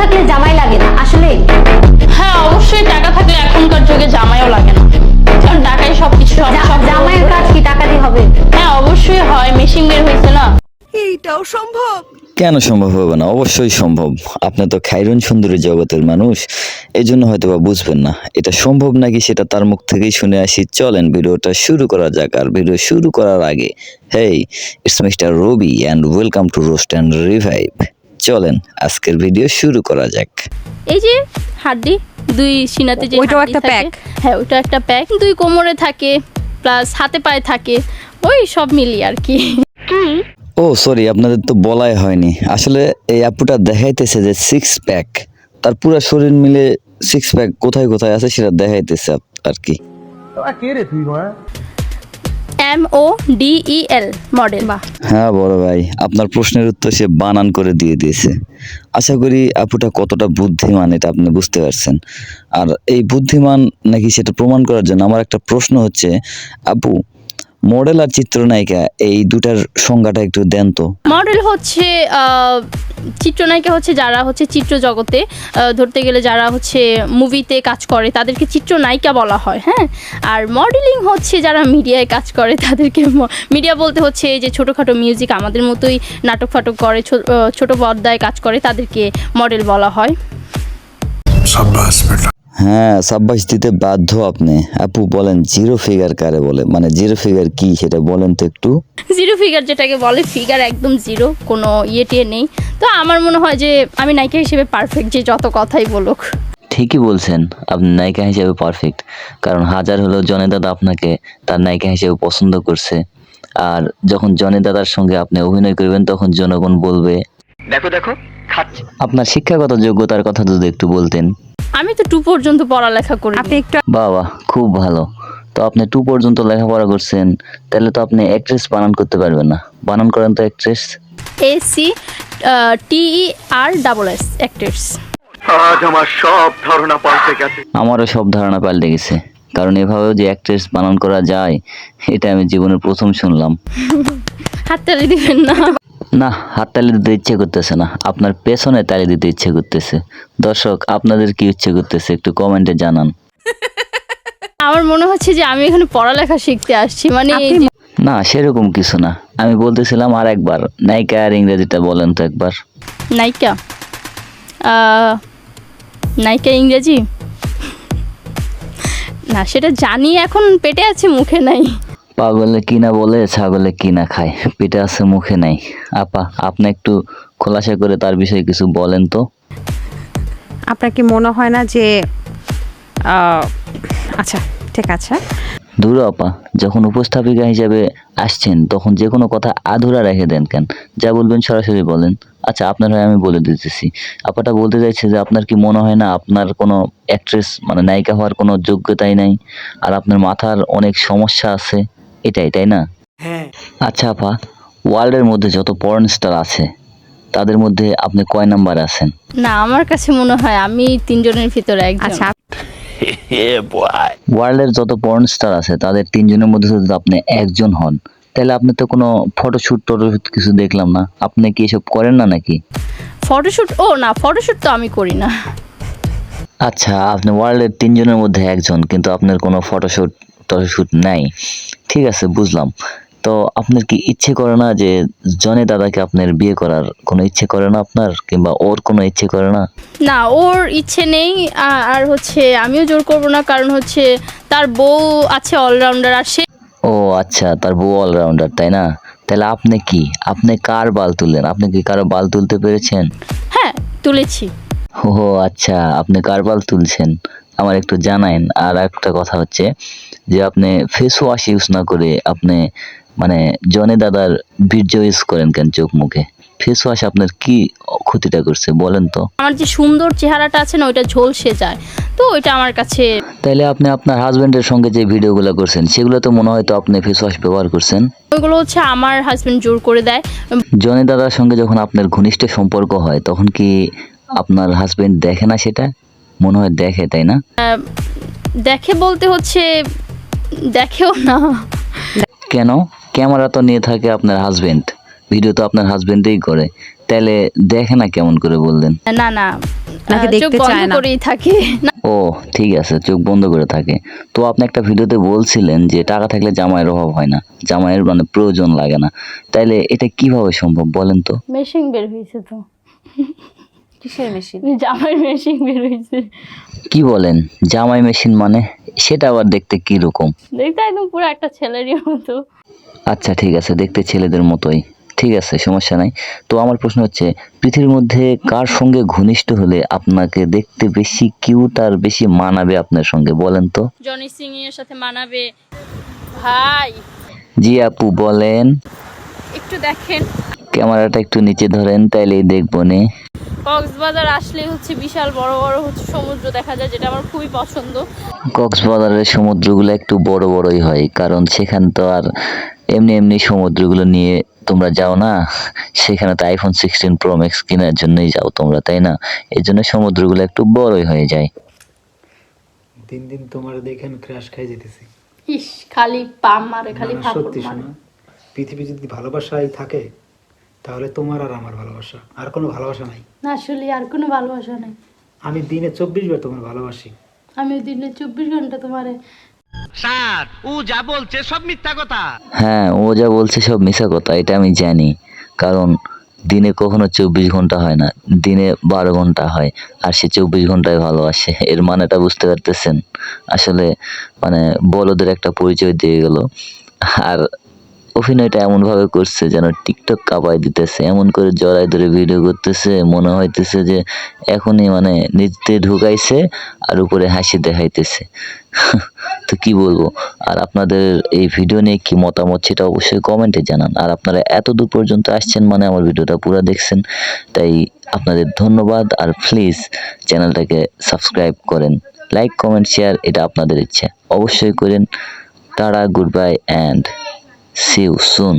থাকলে জামাই লাগে না আসলে? হ্যাঁ অবশ্যই, টাকা থাকলে এখনকার যুগে জামাইও লাগে না, কারণ টাকাই সবকিছু। জামাইয়ের কাজ কি টাকা দিয়ে হবে? হ্যাঁ অবশ্যই হয়, মেশিন বের হয়েছে না। এইটাও সম্ভব? কেন সম্ভব হবে না? অবশ্যই সম্ভব। আপনি তো খাইরুন সুন্দরী জগতের মানুষ, এই জন্য হয়তো বা বুঝবেন না এটা সম্ভব নাকি সেটা তার মুখ থেকেই শুনে আসি। চলেন ভিডিওটা শুরু করা যাক। আর ভিডিও শুরু করার আগে, hey, it's mister Ravi and welcome to roast and revive. চলেন আজকের ভিডিও শুরু করা যাক। এই যে হাড্ডি, দুই সিনাতে যে ওইটাও হাড্ডি একটা থাকে, প্যাক? হ্যাঁ ওইটা একটা প্যাক, দুই কোমরে থাকে প্লাস হাতে পায়ে থাকে, ওই সব মিলিয়ে আর কি। ও সরি, আপনাদের তো বলাই হয়নি। আসলে এই আপুটা দেখাইতেছে যে সিক্স প্যাক, তার পুরো শরীর মিলে সিক্স প্যাক কোথায় কোথায় আছে সেটা দেখাইতেছে আর কি। MODEL model. বা হ্যাঁ বড় ভাই, আপনার প্রশ্নের উত্তর সে বানান করে দিয়ে দিয়েছে। আশা করি আপুটা কতটা বুদ্ধিমান এটা আপনি বুঝতে পারছেন। আর এই বুদ্ধিমান নাকি সেটা প্রমাণ করার জন্য আমার একটা প্রশ্ন হচ্ছে, আপু মডেল আর চিত্রনায়িকা এই দুটার সংজ্ঞাটা একটু দেন তো। মডেল হচ্ছে চিত্রনায়িকা হচ্ছে যারা হচ্ছে চিত্র জগতে ধরতে গেলে যারা হচ্ছে মুভিতে কাজ করে তাদেরকে চিত্রনায়িকা বলা হয়। হ্যাঁ, আর মডেলিং হচ্ছে যারা মিডিয়ায় কাজ করে তাদেরকে, মিডিয়া বলতে হচ্ছে এই যে ছোটোখাটো মিউজিক আমাদের মতোই নাটক ফাটক করে ছোট পর্দায় কাজ করে তাদেরকে মডেল বলা হয়। হ্যাঁ সাব্বাস দিতে বাধ্য আপনি। আপু বলেন জিরো ফিগার কারে বলে, মানে জিরো ফিগার কি সেটা বলেন তো একটু। জিরো ফিগার যেটাকে বলে, ফিগার একদম জিরো, কোনো টিয়ে নেই। তো আমার মনে হয় যে আমি নায়িকা হিসেবে পারফেক্ট, যে যত কথাই বলুক। ঠিকই বলছেন, আপনি নায়িকা হিসেবে পারফেক্ট। কারণ হাজার হলেও জনি দাদা আপনাকে তার নায়িকা হিসেবে পছন্দ করছে। আর যখন জনি দাদার সঙ্গে আপনি অভিনয় করবেন তখন জনগণ বলবে দেখো দেখো খাচ্ছে। আপনার শিক্ষাগত যোগ্যতার কথা যদি একটু বলতেন। আমি তো 2 পর্যন্ত পড়ালেখা করি। আপনি একটু বাবা খুব ভালো। তো আপনি 2 পর্যন্ত লেখাপড়া করছেন, তাহলে তো আপনি অ্যাক্ট্রেস বানান করতে পারবেন না। বানান করেন তো অ্যাক্ট্রেস। ACTERSS actors. আজ আমার সব ধারণা পাল্টে গেছে। আমারও সব ধারণা পাল্টে গেছে, কারণ এভাবেও যে অ্যাক্ট্রেস বানান করা যায় এটা আমি জীবনের প্রথম শুনলাম। হাততালি দিবেন না? না, হাততালি দিতে ইচ্ছে করতেছে না, আপনার পেছনে তালি দিতে ইচ্ছে করতেছে। দর্শক আপনাদের কি ইচ্ছে করতেছে একটু কমেন্টে জানান। আমার মনে হচ্ছে যে আমি এখানে পড়ালেখা শিখতে আসছি, মানে না সেরকম কিছু না, আমি বলতেছিলাম আর একবার নায়িকা আর ইংরেজিটা বলেন তো একবার। নায়িকা, নায়িকা ইংরেজি না, সেটা জানি, এখন পেটে আছে মুখে নাই। পাগলে কি না বলে ছাগলে কি না খায়, পেটে আছে মুখে নাই। আপা আপনি একটু খোলাসা করে তার বিষয়ে কিছু বলেন তো। আপনার কি মনে হয় না যে আচ্ছা ঠিক আছে। দূর আপা, যখন উপস্থাপিকা হিসেবে আসছেন তখন যে কোনো কথা আধুরা রেখে দেন কেন? যা বলবেন সরাসরি বলেন। আচ্ছা আপনার হয়ে আমি বলে দিতেছি। আপাটা বলতে চাইছে যে আপনার কি মনে হয় না আপনার কোনো অ্যাক্ট্রেস মানে নায়িকা হওয়ার কোনো যোগ্যতাই নাই, আর আপনার মাথার অনেক সমস্যা আছে, এটাই তাই না? আচ্ছা আপা, ওয়ার্ল্ডের মধ্যে যত পর্ন স্টার আছে তাদের মধ্যে আপনি কয় নাম্বার আছেন? না, আমার কাছে মনে হয় আমি 3 জনের ভিতরে একজন। আচ্ছা ওয়ার্ল্ডের যত পর্ন স্টার আছে তাদের 3 জনের মধ্যে যদি আপনি একজন হন, তাহলে আপনি তো কোনো ফটোশুট কিছু দেখলাম না। আপনি কি এসব করেন না নাকি? ফটোশুট? ও না, ফটোশুট তো আমি করি না। আচ্ছা আপনি ওয়ার্ল্ডের 3 জনের মধ্যে একজন, কিন্তু আপনার কোনো ফটোশুট নাই। ঠিক আছে বুঝলাম। তো আপনার কি ইচ্ছে করে না যে জনি দাদাকে আপনার বিয়ে করার কোনো ইচ্ছে করে না আপনার, কিংবা ওর কোনো ইচ্ছে করে না? না, ওর ইচ্ছে নেই। আর হচ্ছে আমিও জোর করব না, কারণ হচ্ছে তার বউ আছে অলরাউন্ডার, আর সে। ও আচ্ছা, তার বউ অলরাউন্ডার তাই না? তাহলে আপনি কি, আপনি কার বাল তুললেন? আপনি কি কারো বাল তুলতে পেরেছেন? হ্যাঁ তুলেছি। ও আচ্ছা, আপনি কার বাল তুলছেন আমার একটু জানাইন। আর একটা কথা হচ্ছে যে আপনি ফেস ওয়াশ ইউজ না করে আপনি মানে জনি দাদার বীর্য ইউজ করেন কেন চোখ মুখে? ফেস ওয়াশ আপনার কি ক্ষতিটা করছে বলেন তো? আমার যে সুন্দর চেহারাটা আছে না, ওইটা ঝলসে যায়, তো ওইটা আমার কাছে। তাইলে আপনি আপনার হাজবেন্ডের সঙ্গে যে ভিডিওগুলো করছেন সেগুলো তো মনে হয় তো আপনি ফেস ওয়াশ ব্যবহার করছেন। ওইগুলো হচ্ছে আমার হাজবেন্ড জোর করে দেয়। জনি দাদার সঙ্গে যখন আপনার ঘনিষ্ঠ সম্পর্ক হয় তখন কি আপনার হাজবেন্ড দেখে না? সেটা মনে হয় দেখে তাই না? দেখে বলতে হচ্ছে দেখেও না। কেন? ক্যামেরা তো নিয়ে থাকে আপনার হাজবেন্ড, ভিডিও তো আপনার হাজবেন্ডই করে, তাহলে দেখে না কেমন করে বললেন? না না, নাকি চোখ দেখতে বন্ধ চায় না? করেই থাকে না, ও ঠিক আছে, চোখ বন্ধ করে থাকে। তো আপনি একটা ভিডিওতে বলছিলেন যে টাকা থাকলে জামাইয়ের অভাব হয় না, জামাইয়ের মানে প্রয়োজন লাগে না। তাইলে এটা কিভাবে সম্ভব বলেন তো? মেশিন বের হয়েছে তো, কিসের মেশিন? জামাই মেশিন বের হয়েছে। কি বলেন, জামাই মেশিন মানে? সেটা আবার দেখতে কি রকম? দেখতে একদম পুরো একটা ছেলেরই মতো। আচ্ছা ঠিক আছে, দেখতে ছেলেদের মতোই, ঠিক আছে, সমস্যা নাই। তো আমার প্রশ্ন হচ্ছে, পৃথিবীর মধ্যে কার সঙ্গে ঘনিষ্ঠ হলে আপনাকে দেখতে বেশি কিউট আর বেশি মানাবে আপনার সঙ্গে, বলেন তো? জনি সিং এর সাথে মানাবে ভাই। জি আপু বলেন। একটু দেখেন, ক্যামেরাটা একটু নিচে ধরেন, তাইলেই দেখবো নে। কক্সবাজার আসলে হচ্ছে বিশাল বড় বড় হচ্ছে সমুদ্র দেখা যায়, যেটা আমার খুবই পছন্দ। কক্সবাজারের সমুদ্রগুলো একটু বড় বড়ই হয়, কারণ সেখানে তো আর এমনি এমনি সমুদ্রগুলো নিয়ে তোমরা যাও না, সেখানে তো আইফোন 16 প্রো ম্যাক্স কেনার জন্যই যাও তোমরা, তাই না? এই জন্য সমুদ্রগুলো একটু বড়ই হয়ে যায়। দিন দিন তোমার দেখে আমি ক্রাশ খাই যেতেছি। ইস, খালি পাম মারে, খালি না, না, ফাপড় সত্যি মারে। শোনো, পৃথিবী যদি ভালোবাসাই থাকে তাহলে তোমার আর আমার ভালোবাসা, আর কোনো ভালোবাসা নাই। না, আসলে আর কোনো ভালোবাসা নেই। আমি দিনে 24 বার তোমার ভালোবাসি। আমি দিনে 24 ঘন্টা তোমারে। হ্যাঁ, ও যা বলছে সব মিশা কথা, এটা আমি জানি। কারণ দিনে কখনো 24 ঘন্টা হয় না, দিনে 12 ঘন্টা হয়, আর সে 24 ঘন্টায় ভালোবাসে। এর মানেটা বুঝতে পারতেছেন? আসলে মানে বলদের একটা পরিচয় দিয়ে গেল। আর অভিনয়টা এমন ভাবে করছে যেন টিকটক কাঁপায় দিতেছে, এমন করে জড়াই ধরে ভিডিও করতেছে, মনে হইতেছে যে এখনই মানে নিচে ঢুকাইছে আর উপরে হাসি দেখাইতেছে। তো কি বলবো। আর আপনাদের এই ভিডিও নিয়ে কি মতামত সেটা অবশ্যই কমেন্টে জানান। আর আপনারা এত দূর পর্যন্ত আসছেন মানে আমার ভিডিওটা পুরো দেখছেন, তাই আপনাদের ধন্যবাদ। আর প্লিজ চ্যানেলটাকে সাবস্ক্রাইব করেন, লাইক কমেন্ট শেয়ার, এটা আপনাদের ইচ্ছা, অবশ্যই করেন। Tata, good bye and see you soon.